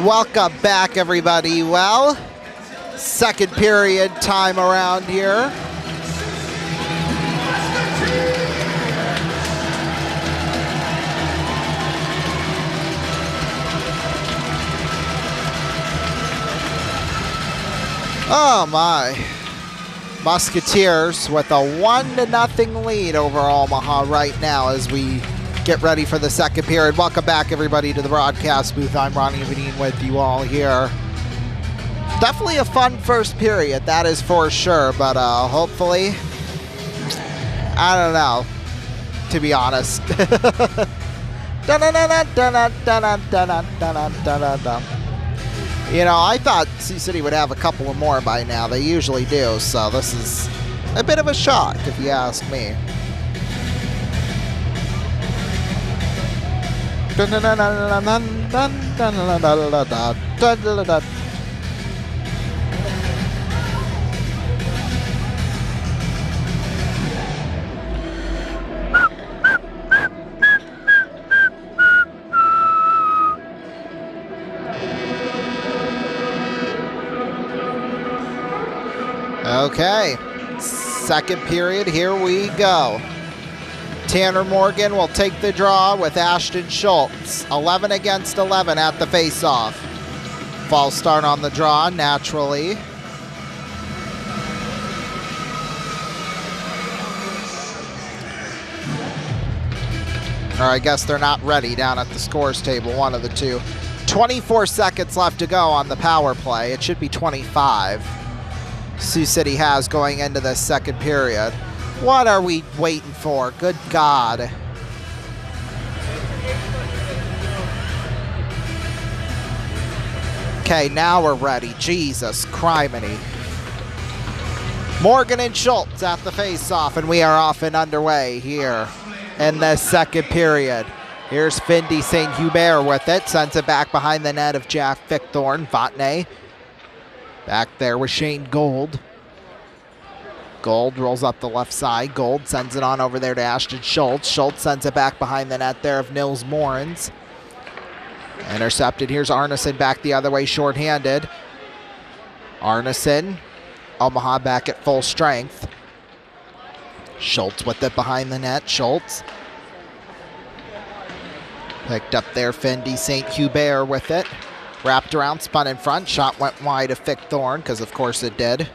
Welcome back, everybody. Well, second period time around here. Oh my. Musketeers with a 1-0 lead over Omaha right now as we get ready for the second period. Welcome back, everybody, to the broadcast booth. I'm Ronnie Vadine with you all here. Definitely a fun first period, that is for sure, but hopefully, I don't know, to be honest. You know, I thought Sioux City would have a couple of more by now. They usually do, so this is a bit of a shock, if you ask me. Okay, second period, here we go. Tanner Morgan will take the draw with Ashton Schultz. 11 against 11 at the face-off. False start on the draw, naturally. Or I guess they're not ready down at the scores table, one of the two. 24 seconds left to go on the power play. It should be 25. Sioux City has going into this second period. What are we waiting for? Good God. Okay, now we're ready. Jesus criminy. Morgan and Schultz at the face-off, and we are off and underway here in this second period. Here's Findy St. Hubert with it. Sends it back behind the net of Jack Fickthorn. Vatne back there with Shane Gold. Gold rolls up the left side. Gold sends it on over there to Ashton Schultz. Schultz sends it back behind the net there of Nils Morens. Intercepted. Here's Arneson back the other way, shorthanded. Arneson. Omaha back at full strength. Schultz with it behind the net. Schultz. Picked up there, Findy St. Hubert with it. Wrapped around, spun in front. Shot went wide of Fickthorn, because of course it did.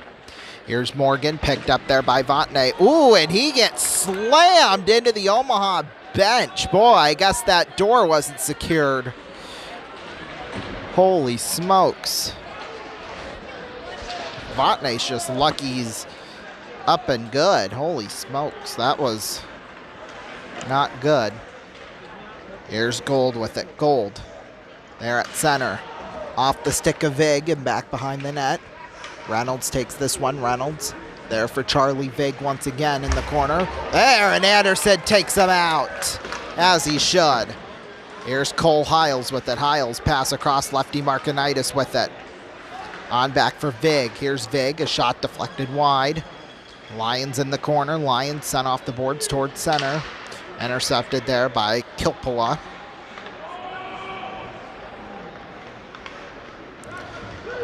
Here's Morgan, picked up there by Vatne. Ooh, and he gets slammed into the Omaha bench. Boy, I guess that door wasn't secured. Holy smokes. Vatne's just lucky he's up and good. Holy smokes, that was not good. Here's Gold with it. Gold there at center. Off the stick of Vig and back behind the net. Reynolds takes this one. Reynolds there for Charlie Vig once again in the corner. There, and Anderson takes him out, as he should. Here's Cole Hiles with it. Hiles pass across lefty Markinitis with it. On back for Vig. Here's Vig, a shot deflected wide. Lions in the corner. Lions sent off the boards towards center. Intercepted there by Kilpala.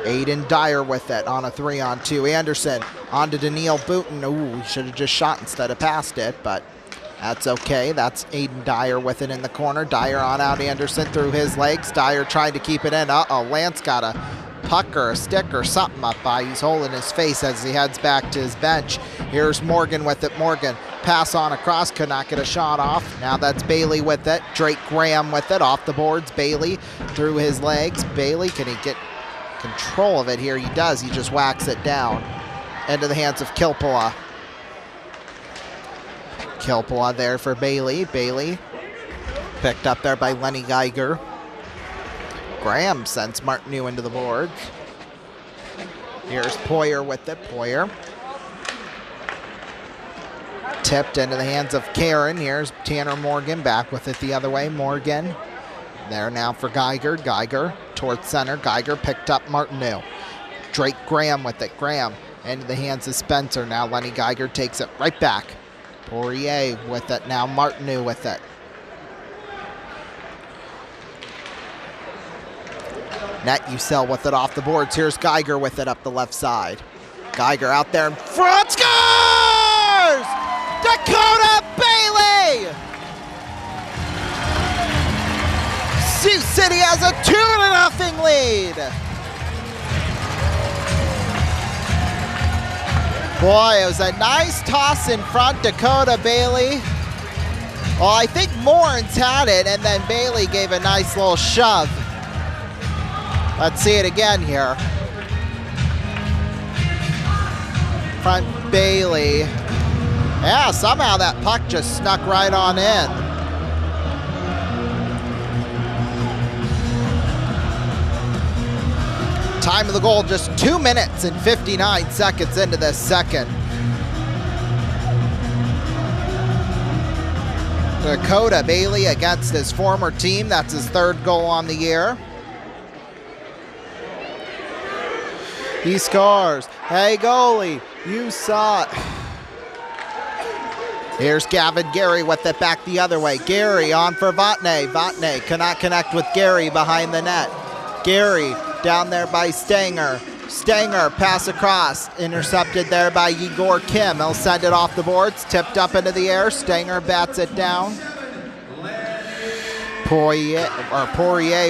Aiden Dyer with it on a 3-on-2. Anderson on to Daniil Booten. Ooh, he should have just shot instead of passed it, but that's okay. That's Aiden Dyer with it in the corner. Dyer on out Anderson through his legs. Dyer trying to keep it in. Uh-oh, Lance got a puck or a stick or something up by. He's holding his face as he heads back to his bench. Here's Morgan with it. Morgan pass on across, could not get a shot off. Now that's Bailey with it. Drake Graham with it off the boards. Bailey through his legs. Bailey, can he get control of it here? He does. He just whacks it down into the hands of Kilpala. Kilpala there for Bailey. Bailey picked up there by Lenny Geiger. Graham sends Martineau into the boards. Here's Poyer with it. Poyer tipped into the hands of Karen. Here's Tanner Morgan back with it the other way. Morgan there now for Geiger. Geiger towards center. Geiger picked up Martineau. Drake Graham with it. Graham into the hands of Spencer. Now Lenny Geiger takes it right back. Poirier with it. Now Martineau with it. Net Ucell with it off the boards. Here's Geiger with it up the left side. Geiger out there in front, scores! Dakota Bailey! Sioux City has a 2-0 lead. Boy, it was a nice toss in front, Dakota Bailey. Well, I think Morin's had it, and then Bailey gave a nice little shove. Let's see it again here. Front Bailey. Yeah, somehow that puck just snuck right on in. Time of the goal, just 2 minutes and 59 seconds into this second. Dakota Bailey against his former team. That's his 3rd goal on the year. He scores. Hey, goalie, you saw it. Here's Gavin Gary with it back the other way. Gary on for Vatne. Vatne cannot connect with Gary behind the net. Gary down there by Stanger. Stanger pass across, intercepted there by Igor Kim. He'll send it off the boards, tipped up into the air. Stanger bats it down. Poirier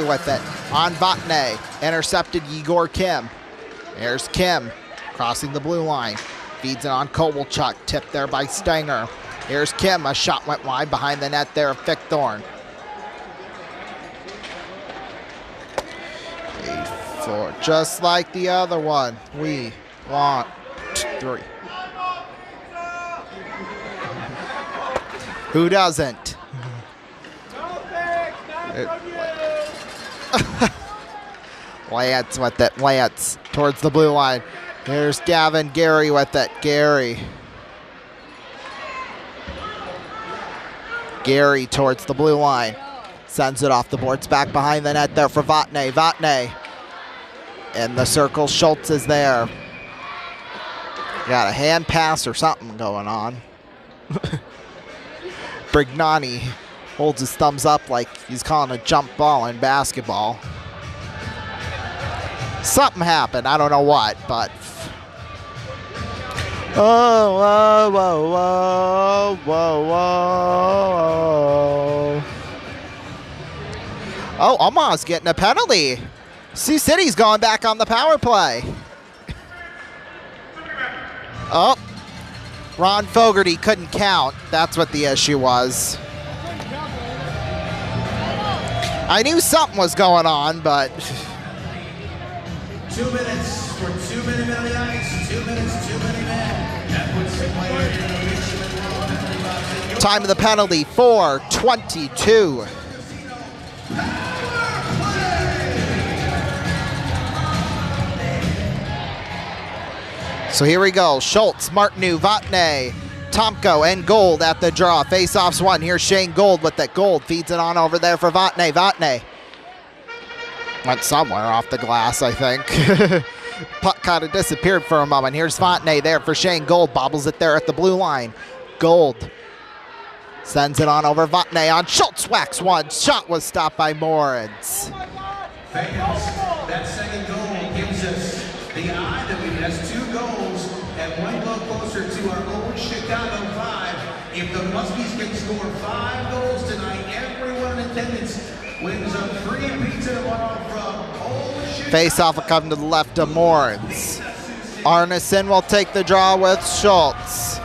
with it on Vatne. Intercepted Igor Kim. There's Kim crossing the blue line. Feeds it on Kovalchuk, tipped there by Stanger. Here's Kim, a shot went wide behind the net there of Fickthorn. 8-4, just like the other one. We want 3. Who doesn't? Lance with it. Lance towards the blue line. Here's Gavin Gary with it. Gary. Gary towards the blue line. Sends it off the boards back behind the net there for Vatne. Vatne in the circle. Schultz is there. Got a hand pass or something going on. Brignani holds his thumbs up like he's calling a jump ball in basketball. Something happened. I don't know what, but. Oh, whoa, whoa, whoa, whoa, whoa. Oh, Omaha's getting a penalty. Sioux City's going back on the power play. Oh, Ron Fogarty couldn't count. That's what the issue was. I knew something was going on, but. 2 minutes for 2 minute on the ice. 2 minutes, 2 minute man. That puts the player in the Richmond. Time of the penalty, 4:22. So here we go. Schultz, Martineau, Vatne, Tomko, and Gold at the draw. Face-offs one. Here's Shane Gold with that. Gold feeds it on over there for Vatne. Vatne went somewhere off the glass, I think. Puck kind of disappeared for a moment. Here's Vatne there for Shane Gold. Bobbles it there at the blue line. Gold sends it on over Vatne on Schultz. Whacks one. Shot was stopped by Moritz. That second goal gives us the eye that we've has 2 goals and 1 goal closer to our own Chicago 5. If the Muskies can score 5 goals tonight, everyone in attendance wins a free pizza tomorrow from old Chicago. Face-off will come to the left of Moritz. Arneson will take the draw with Schultz.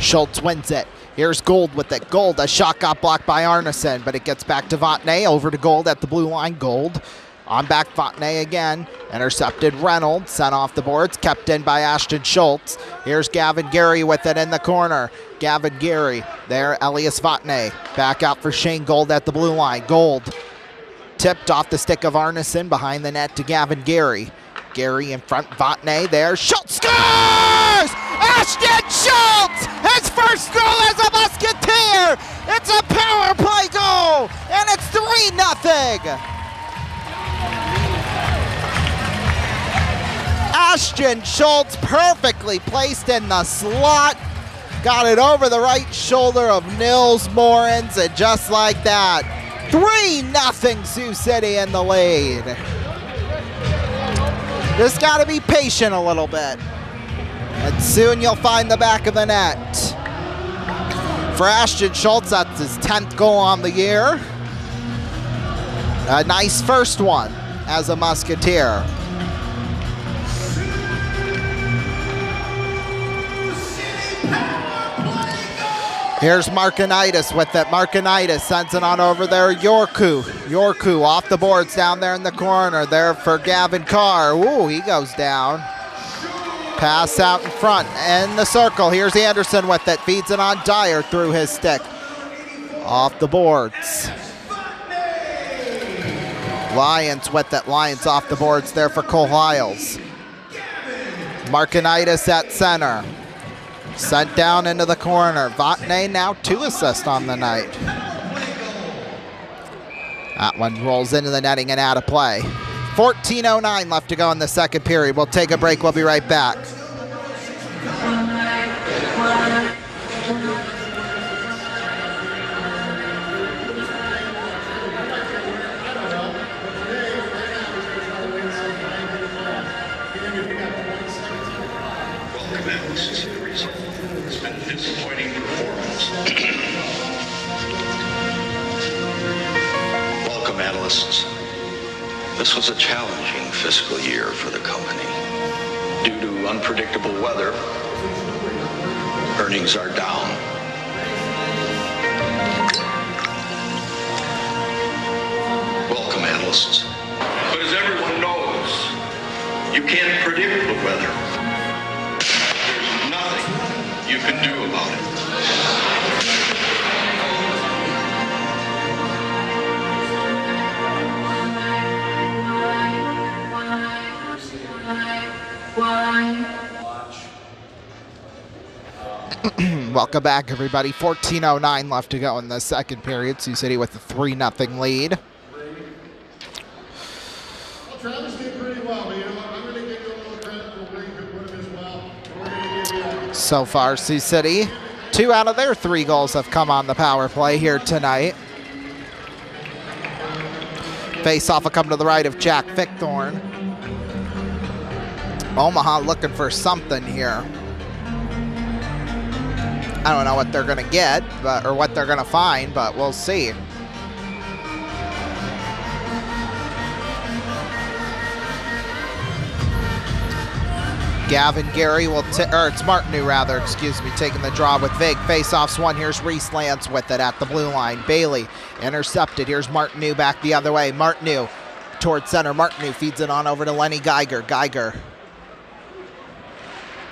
Schultz wins it. Here's Gold with it. Gold, a shot got blocked by Arneson, but it gets back to Vatne. Over to Gold at the blue line. Gold on back Vatne again. Intercepted Reynolds. Sent off the boards. Kept in by Ashton Schultz. Here's Gavin Gary with it in the corner. Gavin Gary there. Elias Vatne back out for Shane Gold at the blue line. Gold tipped off the stick of Arneson behind the net to Gavin Gary. Gary in front. Vatne there. Schultz scores! Ashton Schultz! His first goal as a Musketeer! It's a power play goal! And it's 3-0! Ashton Schultz perfectly placed in the slot. got it over the right shoulder of Nils Morens, and just like that, 3-0 Sioux City in the lead. Just got to be patient a little bit, and soon you'll find the back of the net. For Ashton Schultz, that's his 10th goal on the year. A nice first one as a Musketeer. Here's Markinitis with it. Markinitis sends it on over there. Yorku off the boards down there in the corner. There for Gavin Carr. Ooh, he goes down. Pass out in front in the circle. Here's Anderson with it. Feeds it on Dyer through his stick. Off the boards. Lions with it. Lions off the boards there for Cole Hiles. Markinitis at center. Sent down into the corner. Vatne now 2 assists on the night. That one rolls into the netting and out of play. 14:09 left to go in the second period. We'll take a break. We'll be right back. It's been a disappointing performance. Welcome, analysts. This was a challenging fiscal year for the company. Due to unpredictable weather, earnings are down. Welcome, analysts. But as everyone knows, you can't predict the weather. There's nothing you can do about it. Welcome back, everybody. 14:09 left to go in the second period. Sioux City with a 3-0 lead. Well, Travis did pretty well, but you know what? I'm going to give you a little credit for where you could put him as well. We're going to give you So far, Sioux City, 2 out of their 3 goals have come on the power play here tonight. Face-off will come to the right of Jack Fickthorne. Omaha looking for something here. I don't know what they're going to get, or what they're going to find, but we'll see. Gavin Gary will, or it's Martineau rather, excuse me, taking the draw with Vig. Face-offs one. Here's Reese Lance with it at the blue line. Bailey intercepted. Here's Martineau back the other way. Martineau towards center. Martineau feeds it on over to Lenny Geiger. Geiger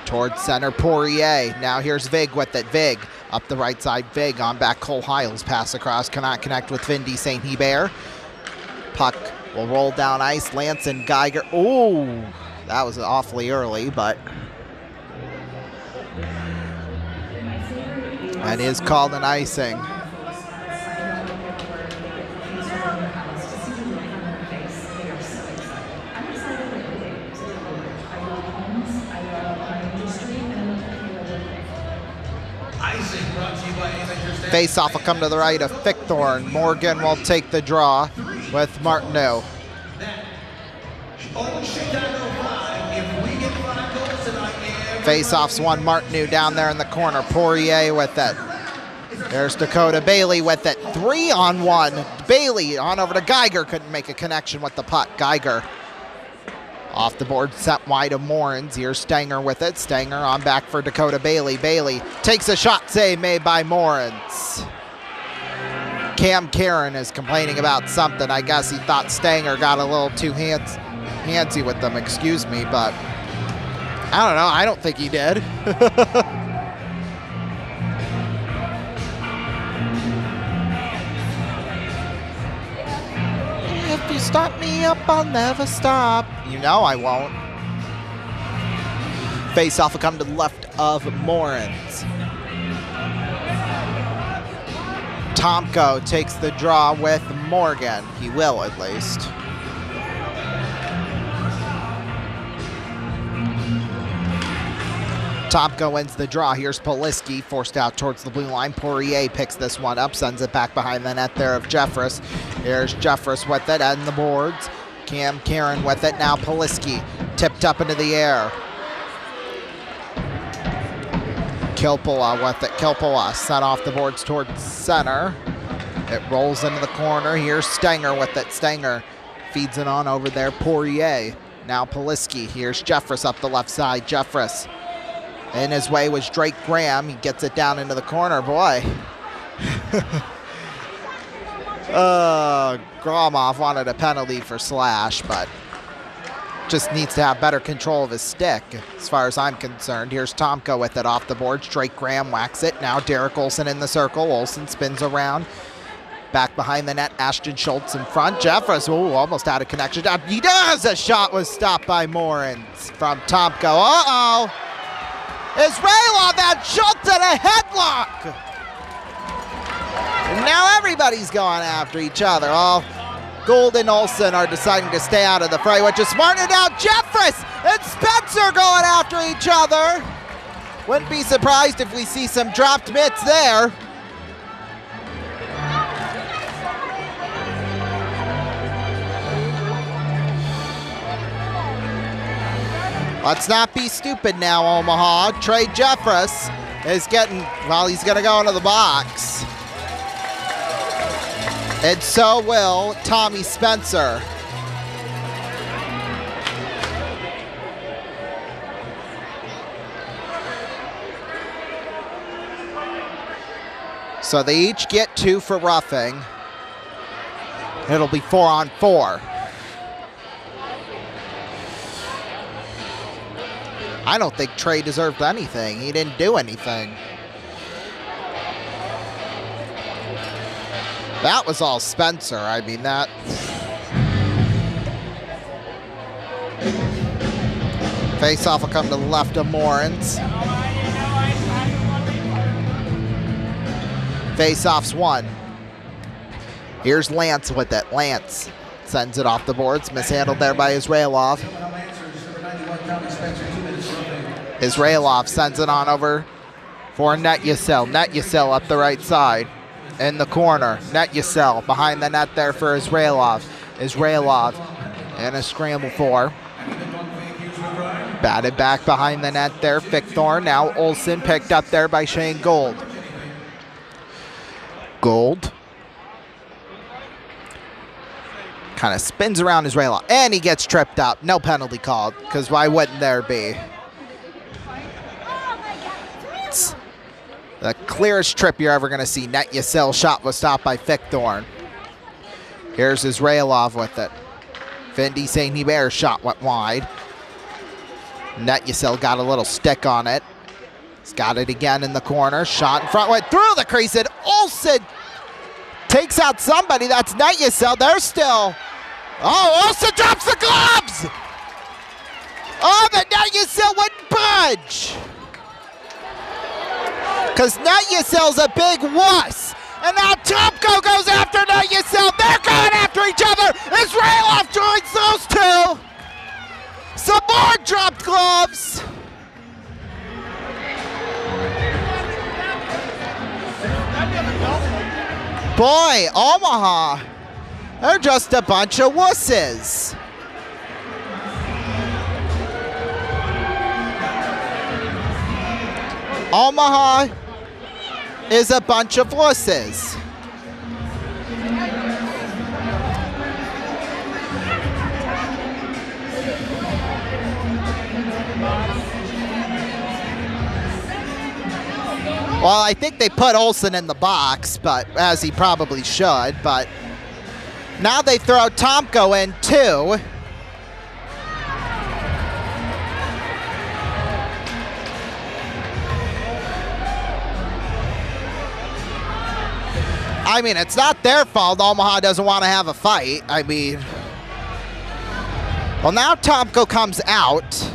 towards center. Poirier. Now here's Vig with it. Vig up the right side. Vig on back. Cole Hiles pass across. Cannot connect with Vindy St. Hebert. Puck will roll down ice. Lance and Geiger. Ooh. That was awfully early, but that is called an icing. Face-off will come to the right of Fickthorne. Morgan will take the draw with Martineau. Face-offs one. Martineau down there in the corner. Poirier with it. There's Dakota Bailey with it. 3-on-1. Bailey on over to Geiger. Couldn't make a connection with the puck. Geiger off the board, set wide of Morens. Here's Stanger with it. Stanger on back for Dakota Bailey. Bailey takes a shot save made by Morens. Cam Karen is complaining about something. I guess he thought Stanger got a little too handsy with them, excuse me, but I don't know. I don't think he did. If you start me up, I'll never stop. You know I won't. Face-off will come to the left of Morens. Tomko takes the draw with Morgan. He will, at least. Tomko wins the draw. Here's Poliski, forced out towards the blue line. Poirier picks this one up, sends it back behind the net there of Jeffress. Here's Jeffress with it on the boards. Cam Karen with it. Now Poliski tipped up into the air. Kilpala with it. Kilpala sent off the boards towards center. It rolls into the corner. Here's Stenger with it. Stenger feeds it on over there. Poirier. Now Poliski. Here's Jeffress up the left side. Jeffress. In his way was Drake Graham. He gets it down into the corner. Boy. Gromov wanted a penalty for Slash, but just needs to have better control of his stick as far as I'm concerned. Here's Tomko with it off the boards. Drake Graham whacks it. Now Derek Olsen in the circle. Olsen spins around. Back behind the net, Ashton Schultz in front. Jeffress, almost out of connection. He does! A shot was stopped by Morans from Tomko. Uh-oh! Israelov had Schultz in a headlock! And now everybody's going after each other. All Gould and Olsen are deciding to stay out of the fray, which is smart. And now Jeffress and Spencer going after each other. Wouldn't be surprised if we see some dropped mitts there. Let's not be stupid now, Omaha. Trey Jeffress is getting, well, he's going to go into the box. And so will Tommy Spencer. So they each get 2 for roughing. It'll be 4-on-4. I don't think Trey deserved anything. He didn't do anything. That was all Spencer. I mean, that... Face-off will come to the left of Morans. Face-off's 1. Here's Lance with it. Lance sends it off the boards. Mishandled there by Israelov. Israelov sends it on over for Netyasel. Netyasel up the right side in the corner. Netyasel behind the net there for Israelov. Israelov in a scramble for. Batted back behind the net there. Fickthorn. Now Olsen picked up there by Shane Gould. Gould kind of spins around Israelov. And he gets tripped up. No penalty called, because why wouldn't there be? It's the clearest trip you're ever going to see. Netyasel shot was stopped by Fickthorn. Here's Israelov with it. Fendi St. Hebert's shot went wide. Netyasel got a little stick on it. He's got it again in the corner. Shot in front, went through the crease, and Olsen takes out somebody. That's Netyasel. They're still... Oh, Olsen drops the gloves! Oh, but Netyasel wouldn't budge! Because Netyasel's a big wuss. And now Tomko goes after Netyasel. They're going after each other. Israelov joins those two. Some more dropped gloves. Boy, Omaha, they're just a bunch of wusses. Omaha is a bunch of wusses. Well, I think they put Olsen in the box, but as he probably should, but now they throw Tomko in too. I mean, it's not their fault Omaha doesn't want to have a fight. I mean, well, now Tomko comes out.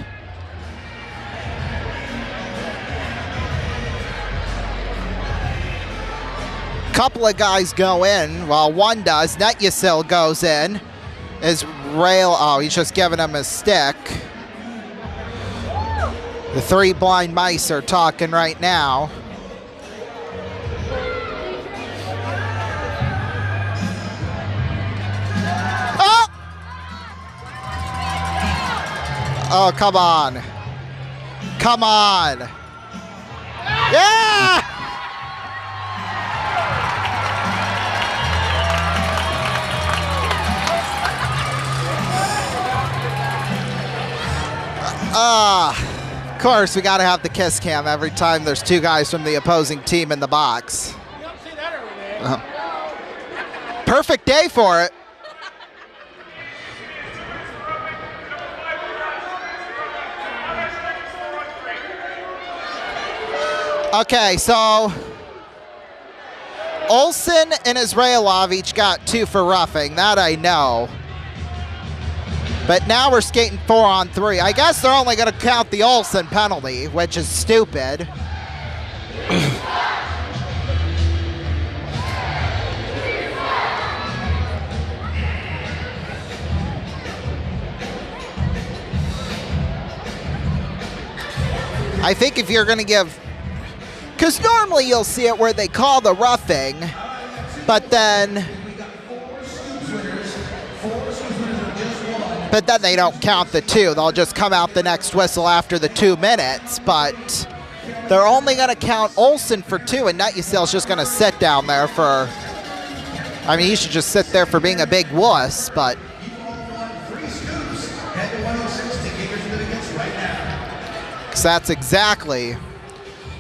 Couple of guys go in. Well, one does. Netyasel goes in. He's just giving him a stick. The three blind mice are talking right now. Oh! Oh, come on. Come on. Yeah! Of course, we got to have the kiss cam every time there's two guys from the opposing team in the box. You don't see that every day. Perfect day for it. Okay, so Olsen and Israelov each got 2 for roughing. That I know. But now we're skating 4-on-3. I guess they're only going to count the Olsen penalty, which is stupid. I think if you're going to give... Because normally you'll see it where they call the roughing, but then... But then they don't count the 2. They'll just come out the next whistle after the 2 minutes. But they're only going to count Olsen for 2, and Nutysel's just going to sit down there for... I mean, he should just sit there for being a big wuss, but... Because that's exactly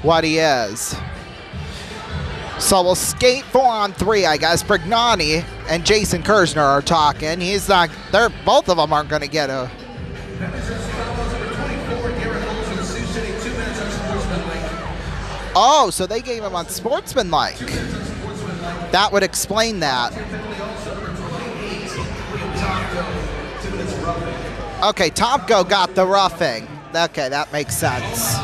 what he is. So we'll skate 4-on-3, I guess. Brignani and Jason Kersner are talking. He's not. They're both of them aren't going to get a. Oh, so they gave him on sportsmanlike. That would explain that. Okay, Tomko got the roughing. Okay, that makes sense.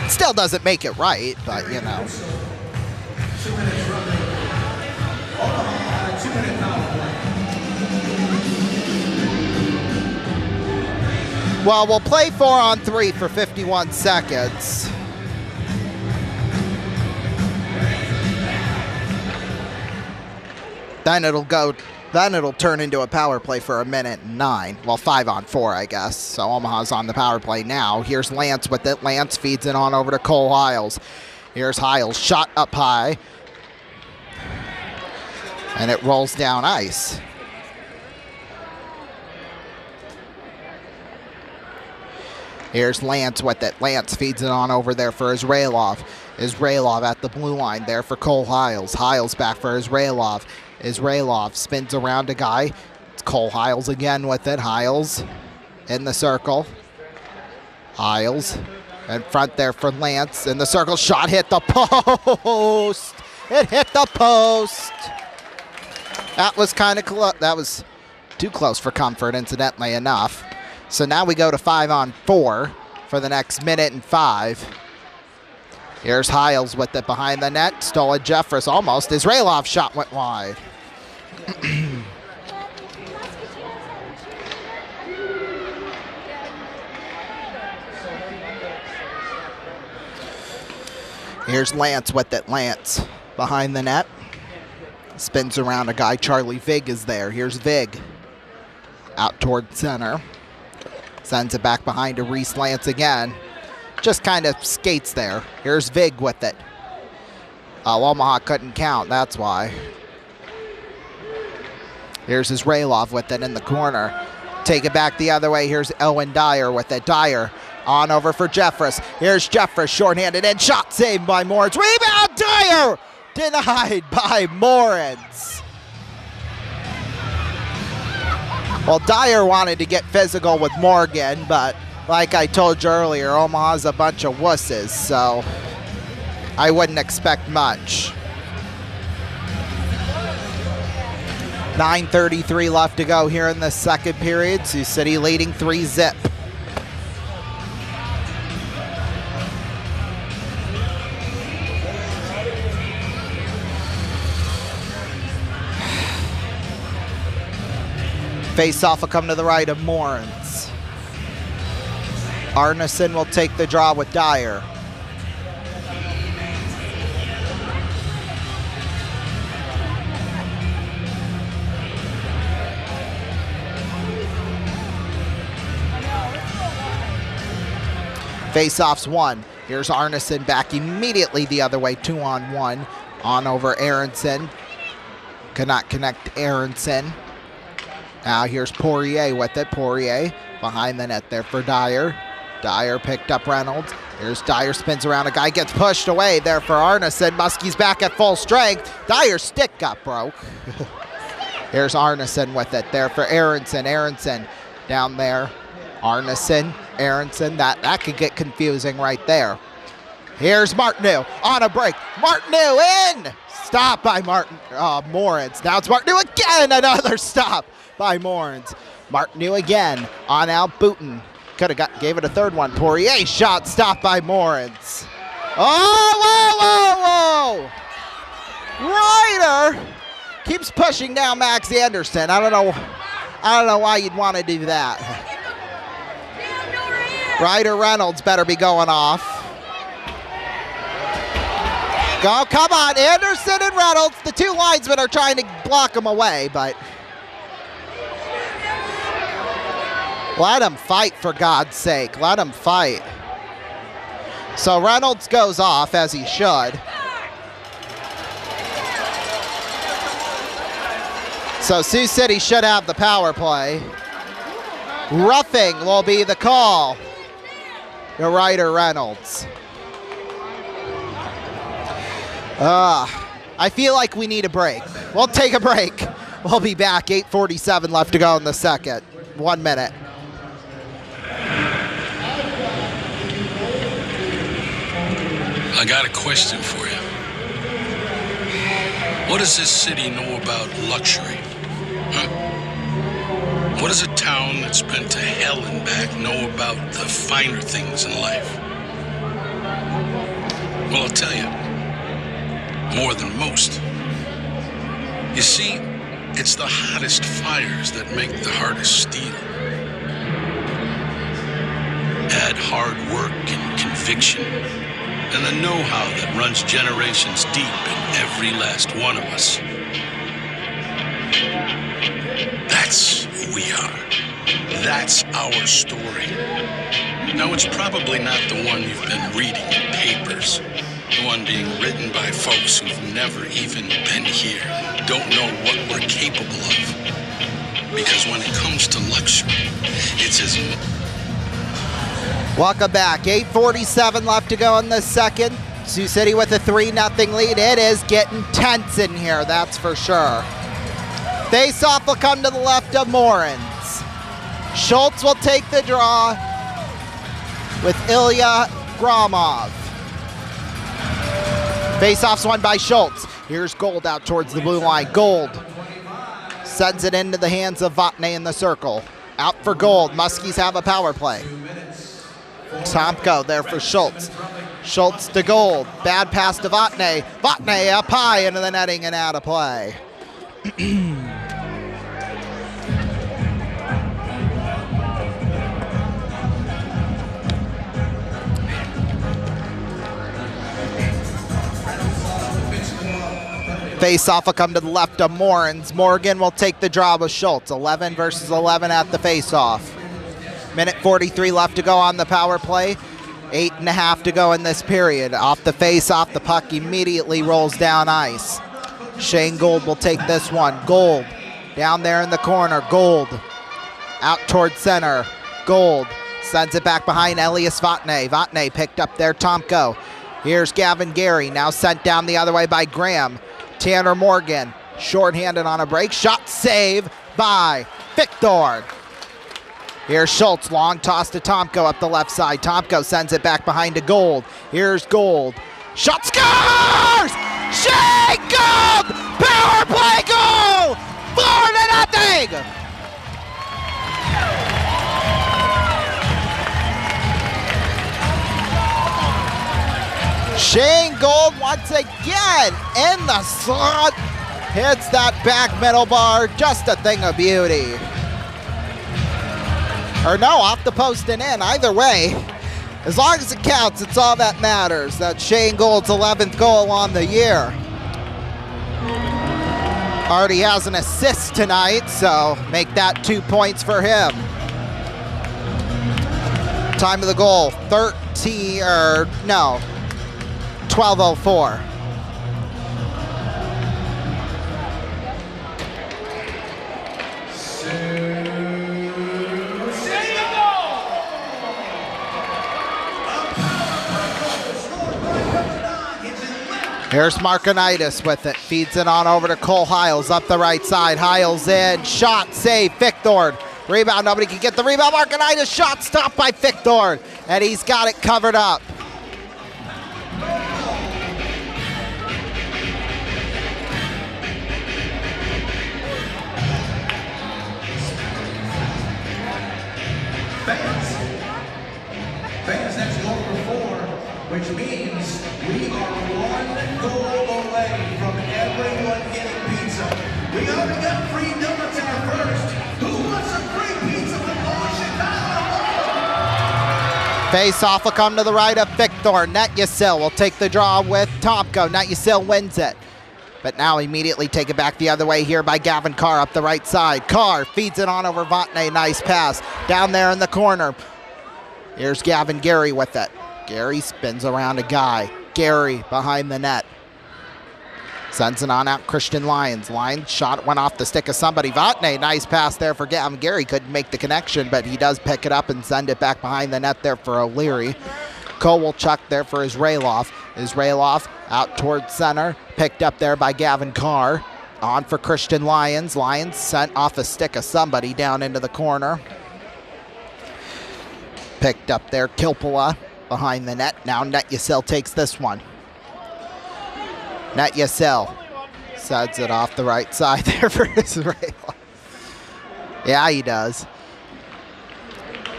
Still doesn't make it right, but you know. Well, we'll play 4-on-3 for 51 seconds. Then it'll turn into a power play for 1:09. Well, 5-on-4, I guess. So Omaha's on the power play now. Here's Lance with it. Lance feeds it on over to Cole Hiles. Here's Hiles, shot up high. And it rolls down ice. Here's Lance with it. Lance feeds it on over there for Israelov. Israelov at the blue line there for Cole Hiles. Hiles back for Israelov. Israelov spins around a guy. It's Cole Hiles again with it. Hiles in the circle. Hiles in front there for Lance. In the circle, shot hit the post. It hit the post. That was kind of close. That was too close for comfort, incidentally enough. So now we go to 5-on-4 for the next 1:05. Here's Hiles with it behind the net. Stolen Jeffress almost. Israelov's shot went wide. Here's Lance with it. Lance behind the net. Spins around a guy. Charlie Vig is there. Here's Vig. Out toward center. Sends it back behind to Reese Lance again. Just kind of skates there. Here's Vig with it. Omaha couldn't count, that's why. Here's Israelov with it in the corner. Take it back the other way. Here's Owen Dyer with it. Dyer on over for Jeffress. Here's Jeffress, shorthanded and shot saved by Moritz. Rebound, Dyer! Denied by Moritz. Well, Dyer wanted to get physical with Morgan, but like I told you earlier, Omaha's a bunch of wusses, so I wouldn't expect much. 9:33 left to go here in the second period. Sioux City leading 3-0. Face-off will come to the right of Moritz. Arneson will take the draw with Dyer. Face-offs 1. Here's Arneson back immediately the other way, 2-on-1. On over Aronson. Cannot connect Aronson. Now here's Poirier with it. Poirier behind the net there for Dyer. Dyer picked up Reynolds. Here's Dyer, spins around. A guy gets pushed away there for Arneson. Muskie's back at full strength. Dyer's stick got broke. Here's Arneson with it there for Aronson. Aronson down there. Arneson, Aronson. That could get confusing right there. Here's Martineau on a break. Martineau in! Stop by Moritz. Now it's Martineau again. Another stop by Moritz. Martineau again on Al Booten. Gave it a third one. Poirier shot stopped by Moritz. Oh, whoa, whoa, whoa! Ryder keeps pushing down Max Anderson. I don't know why you'd want to do that. Ryder Reynolds better be going off. Go, come on, Anderson and Reynolds. The two linesmen are trying to block him away, but let him fight, for God's sake. Let him fight. So Reynolds goes off, as he should. So Sioux City should have the power play. Roughing will be the call to Ryder Reynolds. I feel like we need a break. We'll take a break. We'll be back. 8:47 left to go in the second. 1 minute. I got a question for you. What does this city know about luxury? Huh? What does a town that's been to hell and back know about the finer things in life? Well, I'll tell you. More than most. You see, it's the hottest fires that make the hardest steel. Add hard work and conviction, and the know-how that runs generations deep in every last one of us. That's who we are. That's our story. Now, it's probably not the one you've been reading in papers. The one being written by folks who've never even been here, don't know what we're capable of. Because when it comes to luxury, it's as Welcome back. 8:47 left to go in the second. Sioux City with a 3-0 lead. It is getting tense in here, that's for sure. Face-off will come to the left of Morins. Schultz will take the draw with Ilya Gromov. Face-off's won by Schultz. Here's Gold out towards the blue line. Gold sends it into the hands of Vatne in the circle. Out for Gold. Muskies have a power play. Tomko there for Schultz. Schultz to Gold. Bad pass to Vatne. Vatne up high into the netting and out of play. Face-off will come to the left of Morins. Morgan will take the draw with Schultz. 11 versus 11 at the face-off. Minute 43 left to go on the power play. 8.5 to go in this period. Off the face-off, the puck immediately rolls down ice. Shane Gold will take this one. Gold down there in the corner. Gold out towards center. Gold sends it back behind Elias Vatne. Vatne picked up there, Tomko. Here's Gavin Gary, now sent down the other way by Graham. Tanner Morgan, shorthanded on a break. Shot save by Victor. Here's Schultz, long toss to Tomko up the left side. Tomko sends it back behind to Gold. Here's Gold. Shot scores! Shane Gold! Power play goal! 4-0! Shane Gold once again in the slot. Hits that back middle bar. Just a thing of beauty. Or no, off the post and in. Either way, as long as it counts, it's all that matters. That's Shane Gould's 11th goal on the year. Already has an assist tonight, so make that 2 points for him. Time of the goal, 12:04. Here's Markinitis with it. Feeds it on over to Cole Hiles up the right side. Hiles in. Shot. Save. Fichtord. Rebound. Nobody can get the rebound. Markinitis. Shot stopped by Fichtord. And he's got it covered up. Fans, that's goal number 4, which means we are 1 goal away from everyone getting pizza. We already got free donuts in our first. Who wants some free pizza from Old Chicago? Face off will come to the right of Victor. Netyasil will take the draw with Tomko. Netyasil wins it. But now immediately take it back the other way here by Gavin Carr up the right side. Carr feeds it on over Votney. Nice pass. Down there in the corner. Here's Gavin Gary with it. Gary spins around a guy. Gary behind the net. Sends it on out Christian Lyons. Lyons shot went off the stick of somebody. Votney, nice pass there for Gavin Gary. Couldn't make the connection, but he does pick it up and send it back behind the net there for O'Leary. Kowalchuk there for Israelov. Israelov out towards center. Picked up there by Gavin Carr. On for Christian Lyons. Lyons sent off a stick of somebody down into the corner. Picked up there, Kilpala behind the net. Now Netyasil takes this one. Netyasil sends it off the right side there for Israel. Yeah, he does.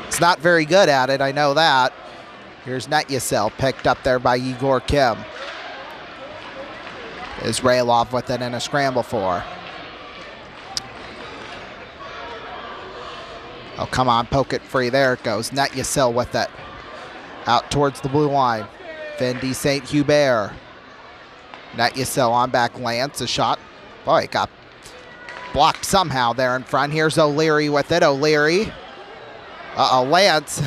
It's not very good at it, I know that. Here's Netyasil, picked up there by Igor Kim. Israelov with it in a scramble for. Oh, come on, poke it free. There it goes. Netyasil with it. Out towards the blue line. Fendi St. Hubert. Netyasil on back. Lance, a shot. Boy, it got blocked somehow there in front. Here's O'Leary with it. O'Leary. Lance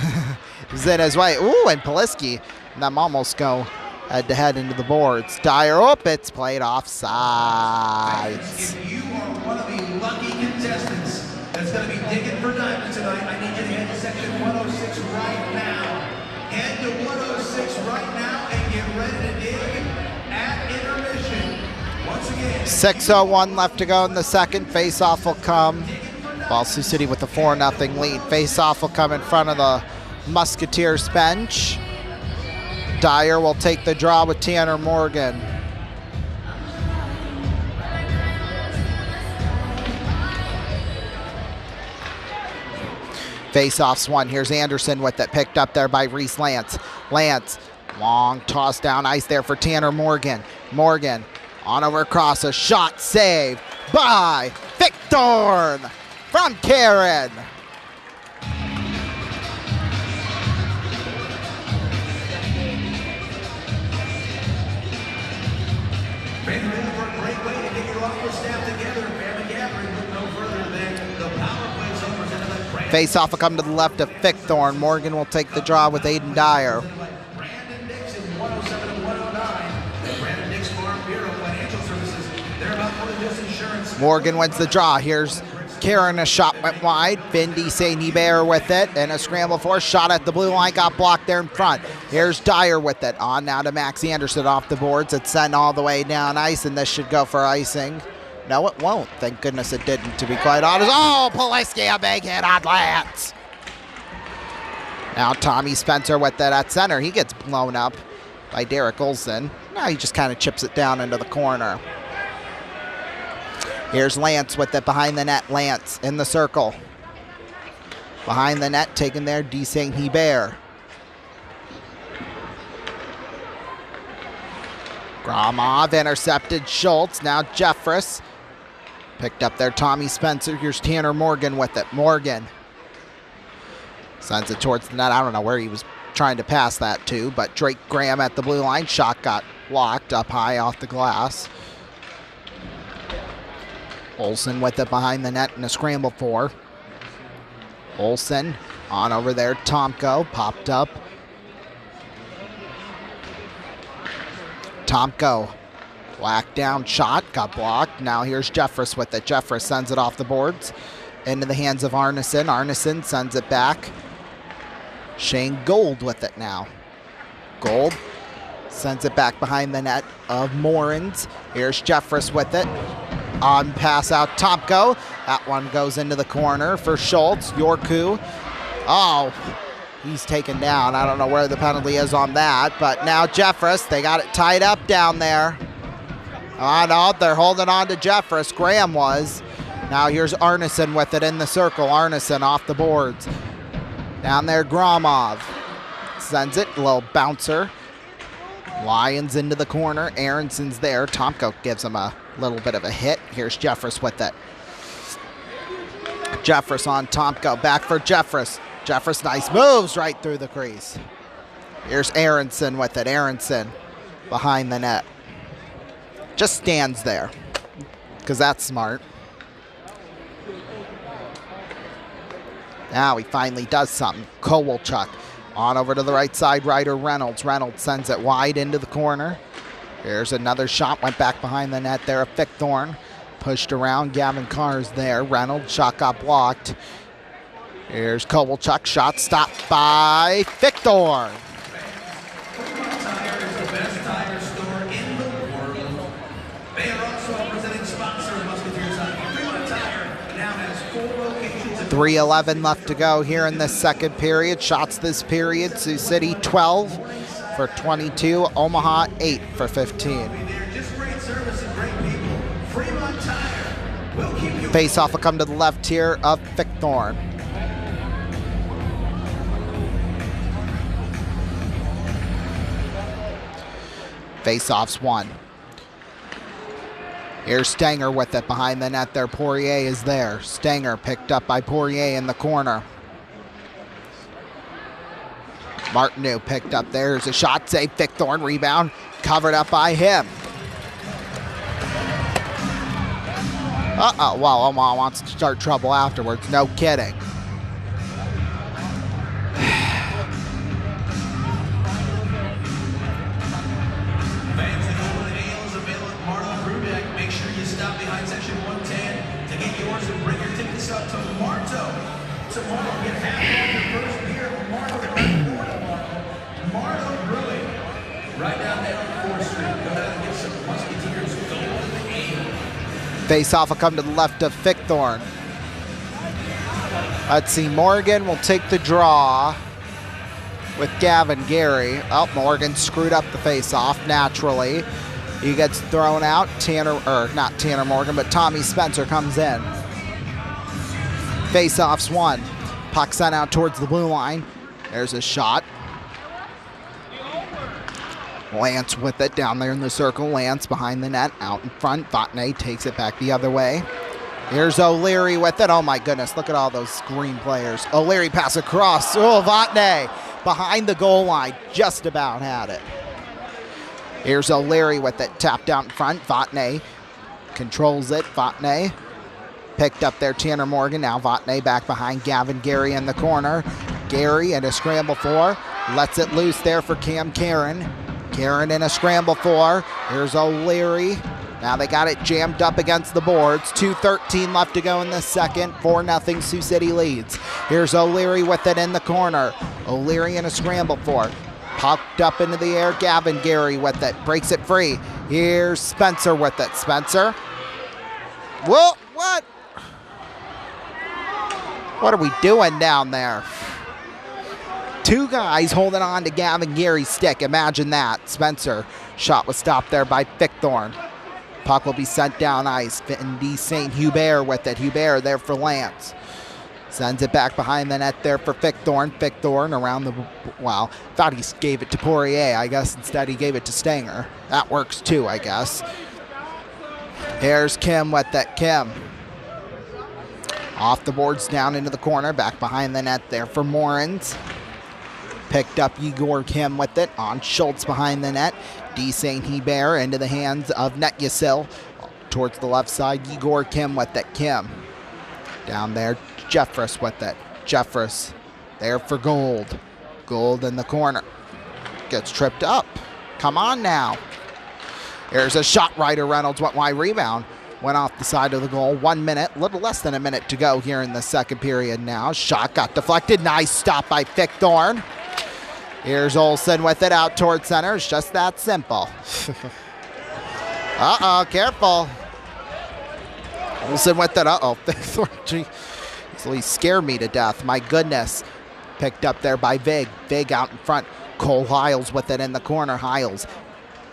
is in his way. Ooh, and Poliski. And them almost go head-to-head into the boards. Dyer, oh, it's played offside. If you are one of the lucky contestants that's going to be digging for diamonds tonight, I need you to head to section 106 right now. Head to 106 right now and get ready to dig at intermission. Once again, 6:01 left to go in the second. Face-off will come. Ball Sioux City with a 4-0 lead. Face-off will come in front of the Musketeers bench. Dyer will take the draw with Tanner Morgan. Face-offs one. Here's Anderson with it. Picked up there by Reese Lance. Lance, long toss down ice there for Tanner Morgan. Morgan on over across. A shot saved by Victor from Karen. Great way to get your office staff together. Family gathering, look no further than the power play overs into the Brandon. Face-off will come to the left of Fickthorn. Morgan will take the draw with Aiden Dyer. Brandon Dixon, 107 and 109. The Brandon Dix Farm Bureau Financial Services. They're about more than just insurance. Morgan wins the draw. Here's Karen, a shot went wide. Fendi St. Hubert with it, and a scramble for shot at the blue line, got blocked there in front. Here's Dyer with it. On now to Max Anderson off the boards. It's sent all the way down ice, and this should go for icing. No, it won't. Thank goodness it didn't, to be quite honest. Oh, Poliski, a big hit on Lance. Now Tommy Spencer with it at center. He gets blown up by Derek Olson. Now he just kind of chips it down into the corner. Here's Lance with it behind the net. Lance in the circle. Behind the net, taken there, D. St. Hubert. Gromov intercepted Schultz. Now Jeffress. Picked up there, Tommy Spencer. Here's Tanner Morgan with it. Morgan Sends it towards the net. I don't know where he was trying to pass that to, but Drake Graham at the blue line. Shot got blocked up high off the glass. Olsen with it behind the net in a scramble for. Olsen on over there. Tomko popped up. Tomko, whacked down shot, got blocked. Now here's Jeffress with it. Jeffress sends it off the boards into the hands of Arneson. Arneson sends it back. Shane Gold with it now. Gold sends it back behind the net of Morans. Here's Jeffress with it. On pass out Tomko. That one goes into the corner for Schultz. Yorku. Oh, he's taken down. I don't know where the penalty is on that, but now Jeffress, they got it tied up down there. Oh no, they're holding on to Jeffress. Graham was. Now here's Arneson with it in the circle. Arneson off the boards. Down there, Gromov sends it, a little bouncer. Lyons into the corner. Aronson's there. Tomko gives him a little bit of a hit. Here's Jeffress with it. Jeffress on Tomko. Back for Jeffress. Jeffress, nice moves right through the crease. Here's Aronson with it. Aronson behind the net. Just stands there because that's smart. Now he finally does something. Kowalchuk on over to the right side. Ryder Reynolds. Reynolds sends it wide into the corner. Here's another shot. Went back behind the net there of Fickthorn. Pushed around. Gavin Carr's there. Reynolds. Shot got blocked. Here's Kowalchuk. Shot stopped by Fickthorn. Fremont Tire is the best tire store in the world. They are also a presenting sponsor of Musketeers Hockey. Fremont Tire now has 4 locations. 3:11 left to go here in this second period. Shots this period. Sioux City 12 for 22. Omaha 8 for 15. Just great service and great people. Fremont Tire will keep you. Face off will come to the left here of Fickthorn. Face-offs won. Here's Stanger with it behind the net there. Poirier is there. Stanger picked up by Poirier in the corner. Martineau picked up. There's a shot. Save. Fickthorn. Rebound. Covered up by him. Uh-oh. Well, Omaha wants to start trouble afterwards. No kidding. Tomorrow, get half off your first beer at Marlow. Marlow Brewing, right down there on 4th Street. Go down and get some Musketeers Golden Ale. Face-off will come to the left of Fickthorn. Let's see, Morgan will take the draw with Gavin Gary. Oh, Morgan screwed up the face-off naturally. He gets thrown out. Not Tanner Morgan, but Tommy Spencer comes in. Face-offs won. Puck sent out towards the blue line. There's a shot. Lance with it down there in the circle. Lance behind the net, out in front. Vatne takes it back the other way. Here's O'Leary with it. Oh my goodness, look at all those green players. O'Leary pass across. Oh, Vatne behind the goal line. Just about had it. Here's O'Leary with it. Tapped out in front. Vatne controls it. Vatne picked up there, Tanner Morgan. Now Vatne back behind Gavin Gary in the corner. Gary in a scramble for. Lets it loose there for Cam Karen. Karen in a scramble for. Here's O'Leary. Now they got it jammed up against the boards. 2:13 left to go in the second. 4-0 Sioux City leads. Here's O'Leary with it in the corner. O'Leary in a scramble for. Popped up into the air. Gavin Gary with it. Breaks it free. Here's Spencer with it. Spencer. Whoa, what? What are we doing down there? 2 guys holding on to Gavin Gary's stick. Imagine that. Spencer. Shot was stopped there by Fickthorn. Puck will be sent down ice. Indy St. Hubert with it. Hubert there for Lance. Sends it back behind the net there for Fickthorn. Fickthorn around the... Well, thought he gave it to Poirier. I guess instead he gave it to Stanger. That works too, I guess. Here's Kim with it. Kim Off the boards, down into the corner, back behind the net there for Morans. Picked up Igor Kim with it on Schultz behind the net. D. St. Hebert into the hands of Netyasil. Towards the left side, Igor Kim with it. Kim down there, Jeffress with it. Jeffress there for Gold. Gold in the corner. Gets tripped up. Come on now. There's a shot. Ryder Reynolds went wide rebound. Went off the side of the goal. 1 minute, little less than a minute to go here in the second period now. Shot got deflected. Nice stop by Fickthorn. Here's Olsen with it out towards center. It's just that simple. Uh-oh, careful. Olsen with it. Uh-oh. Fickthorn easily scared me to death. My goodness. Picked up there by Vig. Vig out in front. Cole Hiles with it in the corner. Hiles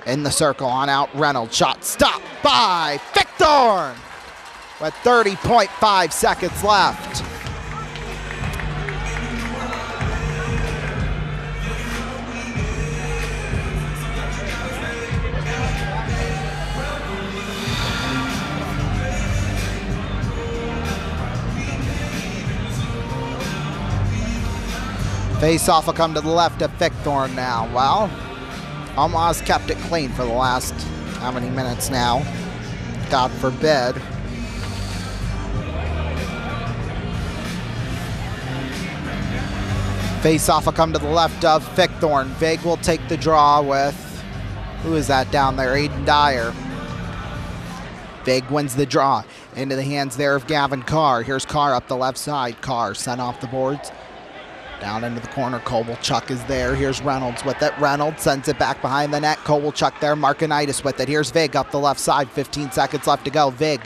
in the circle on out Reynolds. Shot stopped by Fickthorn with 30.5 seconds left. Face-off will come to the left of Fickthorn now. Well, OMA's kept it clean for the last how many minutes now? God forbid. Face-off will come to the left of Fickthorn. Vig will take the draw with, who is that down there? Aiden Dyer. Vig wins the draw into the hands there of Gavin Carr. Here's Carr up the left side. Carr sent off the boards. Down into the corner, Kovalchuk is there. Here's Reynolds with it. Reynolds sends it back behind the net. Kovalchuk there. Markinitis with it. Here's Vig up the left side. 15 seconds left to go. Vig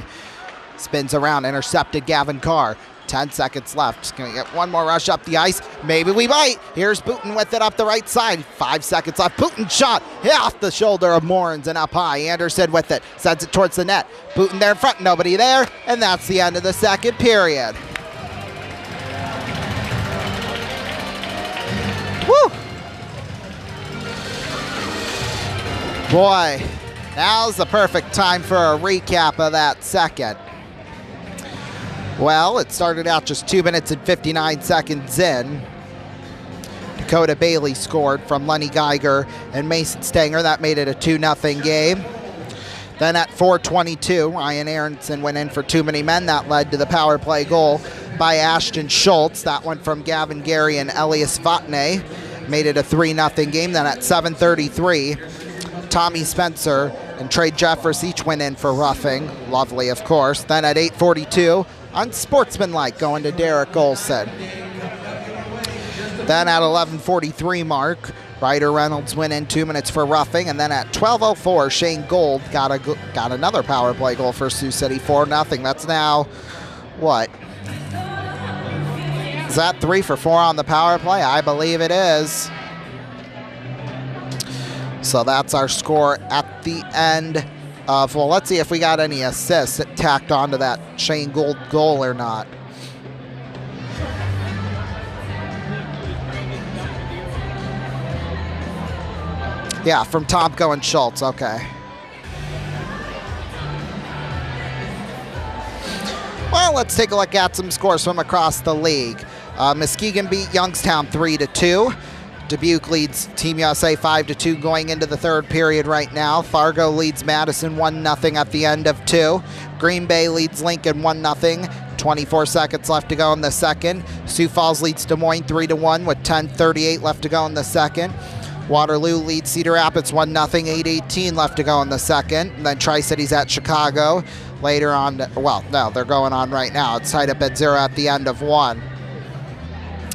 spins around, intercepted Gavin Carr. 10 seconds left. Going to get one more rush up the ice. Maybe we might. Here's Booten with it up the right side. 5 seconds left. Booten shot. Hit off the shoulder of Morans and up high. Anderson with it. Sends it towards the net. Booten there in front. Nobody there. And that's the end of the second period. Woo! Boy, now's the perfect time for a recap of that second. Well, it started out just 2 minutes and 59 seconds in. Dakota Bailey scored from Lenny Geiger and Mason Stanger. That made it a 2-0 game. Then at 4:22, Ryan Aronson went in for too many men. That led to the power play goal by Ashton Schultz. That one from Gavin Gary and Elias Vatne. Made it a 3-0 game. Then at 7:33, Tommy Spencer and Trey Jeffress each went in for roughing. Lovely, of course. Then at 8:42, unsportsmanlike going to Derek Olsen. Then at 11:43 mark, Ryder Reynolds went in 2 minutes for roughing, and then at 12:04, Shane Gold got another power play goal for Sioux City, 4-0. That's now, what? Is that 3 for 4 on the power play? I believe it is. So that's our score at the end of, well, let's see if we got any assists that tacked onto that Shane Gold goal or not. Yeah, from Tomko and Schultz, okay. Well, let's take a look at some scores from across the league. Muskegon beat Youngstown 3-2. Dubuque leads Team USA 5-2 going into the third period right now. Fargo leads Madison 1-0 at the end of 2. Green Bay leads Lincoln 1-0. 24 seconds left to go in the second. Sioux Falls leads Des Moines 3-1 with 10:38 left to go in the second. Waterloo leads Cedar Rapids 1-0, 8:18 left to go in the second. And then Tri-City's at Chicago later on. Well, no, they're going on right now. It's tied up at 0 at the end of 1.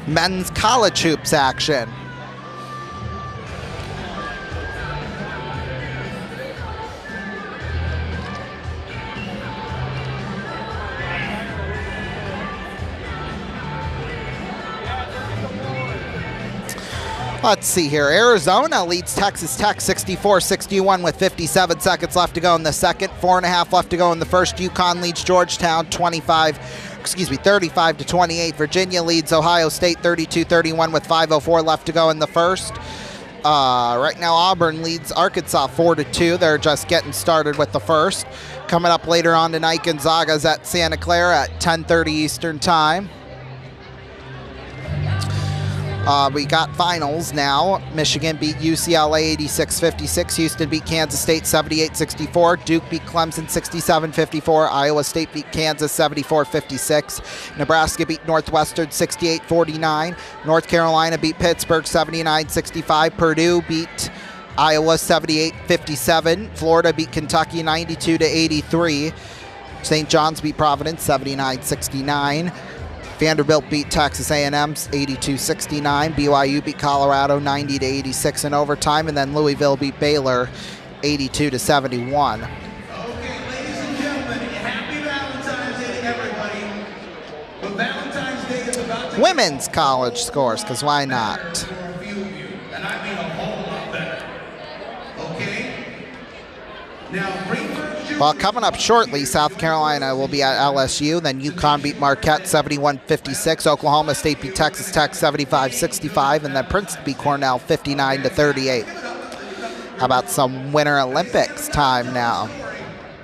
Men's college hoops action. Let's see here. Arizona leads Texas Tech 64-61 with 57 seconds left to go in the second. 4.5 left to go in the first. UConn leads Georgetown 35-28. Virginia leads Ohio State 32-31 with 5:04 left to go in the first. Right now, Auburn leads Arkansas 4-2. They're just getting started with the first. Coming up later on tonight, Gonzaga's at Santa Clara at 10:30 Eastern Time. We got finals now. Michigan beat UCLA 86-56. Houston beat Kansas State 78-64. Duke beat Clemson 67-54. Iowa State beat Kansas 74-56. Nebraska beat Northwestern 68-49. North Carolina beat Pittsburgh 79-65. Purdue beat Iowa 78-57. Florida beat Kentucky 92-83. St. John's beat Providence 79-69. Vanderbilt beat Texas A&M 82-69. BYU beat Colorado 90-86 in overtime, and then Louisville beat Baylor 82-71. Okay, ladies and gentlemen, happy Valentine's Day to everybody. But Valentine's Day is about to Women's college scores, because why not? for a few of you, and I mean a whole lot better. Okay? Now, Greenberg Jr. Well, coming up shortly, South Carolina will be at LSU. Then UConn beat Marquette 71-56. Oklahoma State beat Texas Tech 75-65. And then Princeton beat Cornell 59-38. How about some Winter Olympics time now?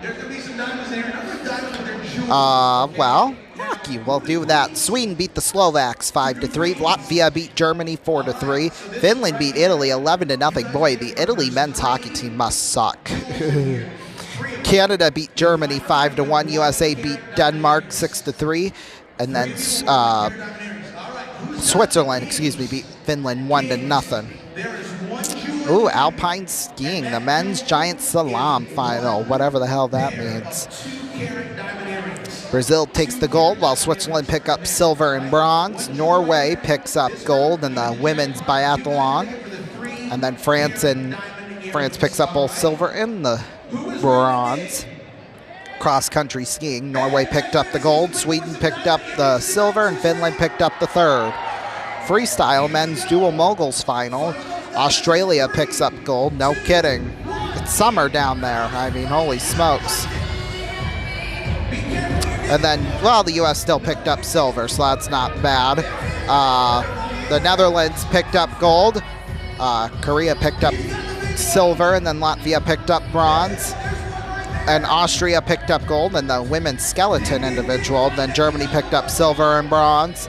There's going to be some diamonds there. Another diamond with their jewelry. Well, hockey will do that. Sweden beat the Slovaks 5-3. Latvia beat Germany 4-3. Finland beat Italy 11-0. Boy, the Italy men's hockey team must suck. Canada beat Germany 5-1. USA beat Denmark 6-3. And then Switzerland, beat Finland 1-0. Ooh, alpine skiing, the men's giant slalom final, whatever the hell that means. Brazil takes the gold while Switzerland pick up silver and bronze. Norway picks up gold in the women's biathlon. And then France picks up both silver and the bronze. Cross-country skiing, Norway picked up the gold, Sweden picked up the silver, and Finland picked up the third. Freestyle men's dual moguls final, Australia picks up gold, no kidding. It's summer down there, I mean, holy smokes. And then, well, the U.S. still picked up silver, so that's not bad. The Netherlands picked up gold, Korea picked up silver, and then Latvia picked up bronze, and Austria picked up gold in the women's skeleton individual. Then Germany picked up silver and bronze.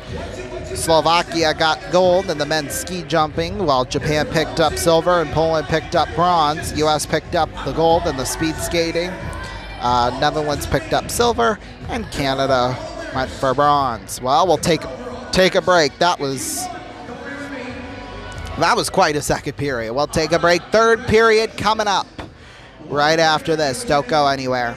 Slovakia got gold in the men's ski jumping, while Japan picked up silver and Poland picked up bronze. U.S. picked up the gold in the speed skating. Netherlands picked up silver, and Canada went for bronze. Well, we'll take a break. That was quite a second period. We'll take a break. Third period coming up right after this. Don't go anywhere.